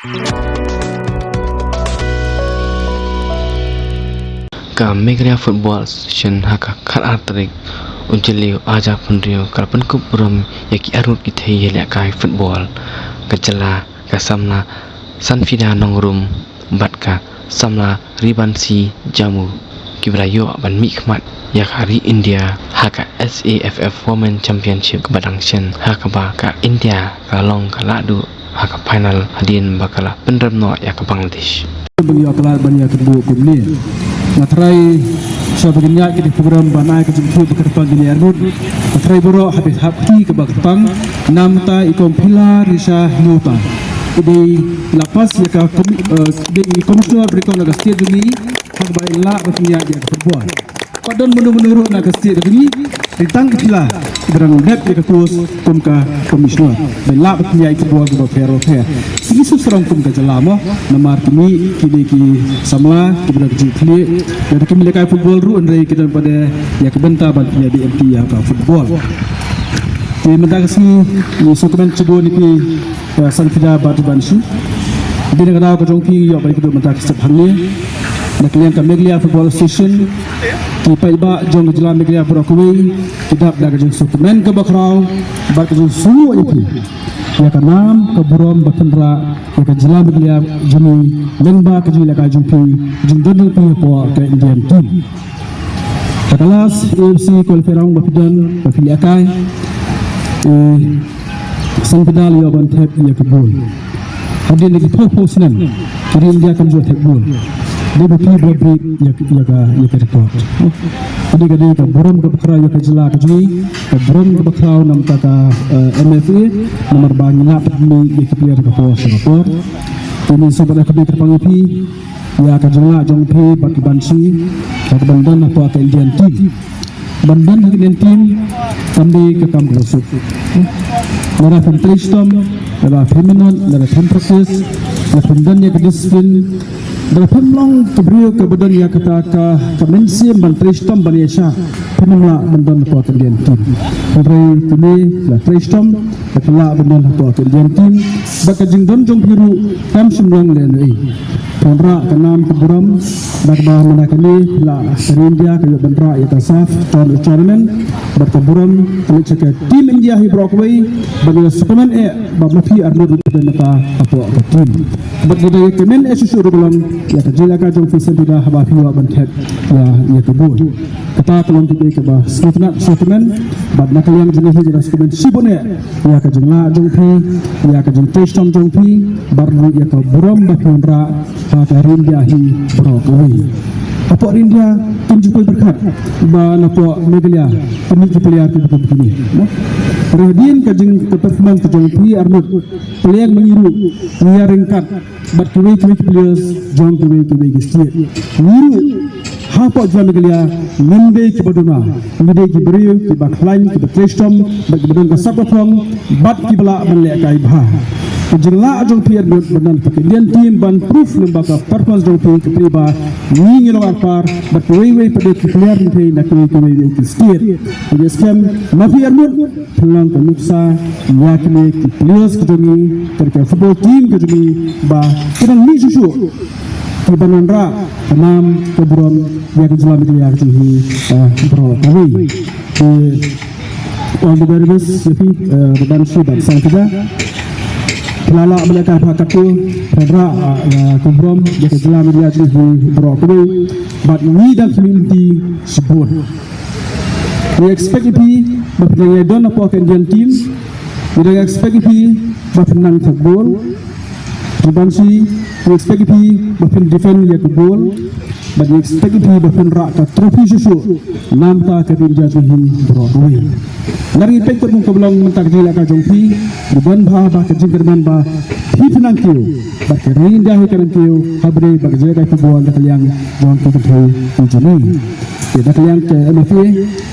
Ka Meghalaya Football Association haka khar atrik unjeliu aja punrio kalpan kupuram yaki arut kithe yele kai football kacala kasamna sanfida nongrum batka samla ribansi jamu kibrayo ban mikmat yak hari India haka SAFF Women Championship Badangshan haka ba ka India kalong kaladu haka final hadin bakala penremno yak Bangladesh bagi aklar banyak kedua kumni matrai sebagainya kita program banai ke jumpa berkepan di Armud matrai boro habis hati ke Bakpang namta ikom pilar risa nuta di lapas ya ka di komisioner berikon naga setiap duni hak baik la bertanya dia ke perbuat padon menurut naga setiap duni ditang kepila berang dep ya ke kurus kumka komisioner dan la bertanya itu buat ke fero fair sini serang kumka jalama namar kini ki samla kepada kecil kli dan kini lekai football ru andai kita pada ya kebenta bantunya di MT ya ka football di mentagasi ni sokomen cebo ni ki sanfida batu bansu di negara ko jongki yo bagi kedua mentak sepangni nak kalian ka Meghalaya Football Association ki paiba jong jela Meghalaya Purakuwi kitab daga jong sokomen ke bakrau bak jong semua itu ya ka nam ka burom batendra ya ka jela Meghalaya jumi lengba ka jila ka jumpi jung dodol pi po ka Indian team kelas AFC kualifikasi bafidan bafiliakai sanfida yo ban thep ya ka bol hadin lagi purpose nan kiri India kan jo thep bol dia berpikir berbrik ya ke report. Jadi kadang ke buram ke bakra ya ke jela ke jui, ke buram ke bakra nam taka MFA nomor bangi nak ni ya ke player ke pos report. Ini sebab aku terpanggil ya ke jela jongpi bagi bansi ke bandan apa ke Indian team. Bandan Indian team sambil ke kamp rusuk. Lara pentrishtom, lara feminine, lara temprasis, lara pendannya ke disiplin. Dalam pemlong kebriu kebetulan ya kata ke mensi mentristom Malaysia pemula bendan kuat Indian team. Hari ini la tristom kepala bendan kuat Indian team. Baka jingdon jong biru kam sembilan lenai. Pondra kenam keburam bakbah menakani la dari India ke bandra ya tasaf tahun tournament berkeburam kalau cakap tim India hi Brockway bagi suplemen bab mafi arno dan mata apa tim. Bagi dari kemen susu dalam ya kajila ka jong fisen bila habafi wa bantet ya kebun kata kelon tibe ke bah suplemen bab nakaliang jenis jenis suplemen sibone ya ka jengla jong pi ya ka jong tristom jong pi baru ya ka buram ba pondra ka India hi Brockway apa India tim jupul berkat ba napo Meghalaya kami player tu begini Radian kajing performance kajing pi Arnold player mengiru dia ringkat but keway players jong keway gestir niru hapa jwa Meghalaya minde ki baduna minde ki beriu ki baklain ki betrestom bagi bedon ka sapafong bat ki bala banle kai bha jengla jong pi Arnold benan pakai Indian team ban proof lembaga performance jong pi ke priba ni ngelo par but keway pada ki player ni nak keway gestir jadi scam mafi Arnold pelang ke nuksa yakni ki players kejumi kerja football team kejumi ba kedang ni susu ki banandra enam keburon ya ke jelam ya ke hi Brockway di all the very best yafi beban sudah sang kita pelala mereka pakatu pedra keburon ya ke jelam ya ke hi Brockway but ni dan community support we expect it berpengaruh don apa Indian team we expect it berpenang football dibansi we expect it berpen defend ya football but we expect it berpen rak ka trofi susu namta ke India hi Brockway lari pektor mung kebelang mentak jila ka jongpi diban ba ke jingkerman ba penang kiu ba ke India hi kan kiu habre ba ke jila football dak yang jong ke thoi ujuni kita kalian ke MFA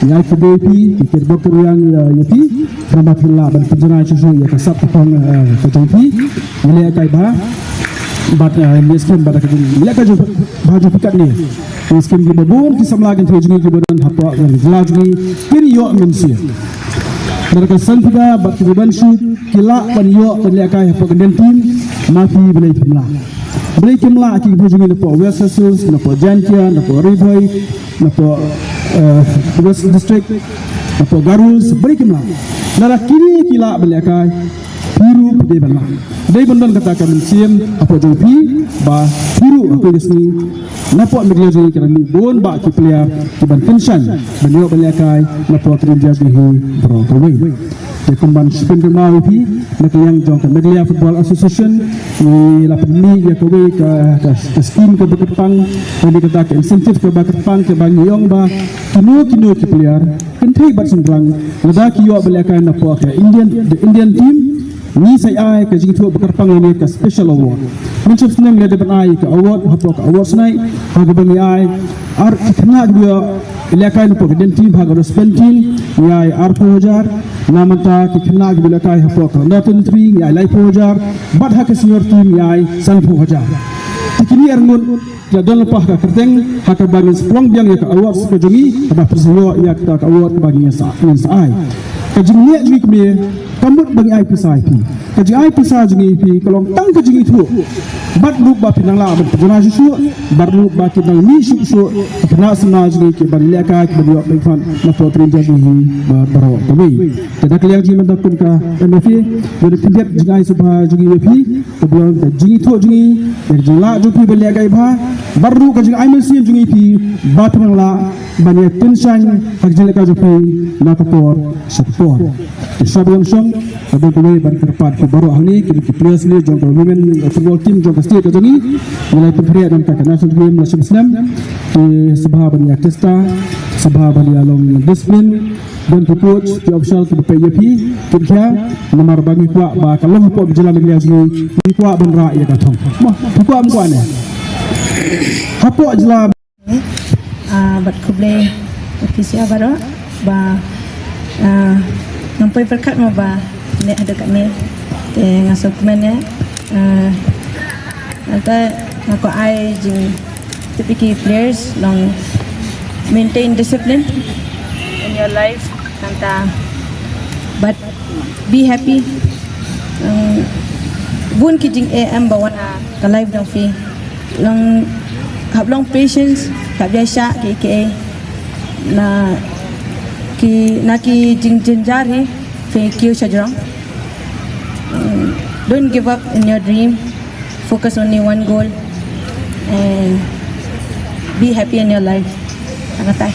yang FBP pikir dokter yang yapi nama pula dan penjara susu ya kasap pang kejongpi nilai kai bah bat miskin pada kejung nilai kai baju pikat ni miskin di babun di samlagan terjungi kemudian hapa dan jelajni kini yo mensia Mereka santiga bak kebansu kila banyo banyakai apa kenden tim mafi belai kimla. Belai kimla aki bujungi napo West Sussex, napo Jantia, napo Riboy, napo West District, napo Garus, belai kimla. Nara kini kila banyakai biru pede bala. Dai bandan katakan mencium apa jopi ba biru apa disini. Napo media jadi kerana bon ba ki player ki ban pension banyo banyakai napo kerja jadi berokawai. Di kumban spin kemau pi nak yang jong ke Media Football Association ni la peni ya kawai ke skim ke berkepang dan dikata ke insentif ke berkepang ke bagi yong ba kino ki player kentai bat sembrang lada ki yo banyakai napo ke Indian team ni saya ke jitu berkepang ini ke special award. Muncul senang le depan ai ke award hapo ke award snai bagi bagi ai ar kena dia ilakai napo ke team bagi spend team ni ai ar 4000 namanta ki kena bila kai hapo ka Northern 3 ya lai 4000 bad ha ke senior team ya san 4000 tikini arngun ya don lepas ka kerteng ha ka bagi sprong biang ya ka award ke jongi ba persio ya ka award bagi ya sa ai ka jingi ni kme kamut bagi ai pisai pi ka jingi ai pisai jongi pi kalong tang ka jingi tu bat lu ba pinang la ba jona su bar lu ba ki nang ni su kena sena jongi ke bagi le ka ki bagi ba fan na potrin jadi barawa tawi tada kalian jiman da kun ka MFA dari pinjat jingi ai subha jongi pi kebetulan ka jingi tu jongi dari jula jopi beli agai ba baru ka jingi ai mesin jongi pi ba pinang la bani tension hak jele ka jopi na ka por support sabon song ada kami ban kerpat ke baru ahli ke players ni jong women football team jong state jongi mulai pemberian dan ka national game la Islam ke sabha ban testa sabha ban along discipline dan coach ke official ke PYP kirja nomor bagi kuat ba kalau hapo berjalan dengan lagi ni kuat ban ra ya ka thong mah kuat am kuat ne hapo jela bat kuble ofisia baru ba nampai berkat mau ba ne ada kat ni ngasuk mennya nanti aku ai jing typical players long maintain discipline in your life nanti but be happy bun ki jing am bawan ka life dong fi long hab long patience hab biasa ke na ki jing jenjar hi fe kyu chajarang don't give up in your dream, focus only one goal and be happy in your life. Angatai.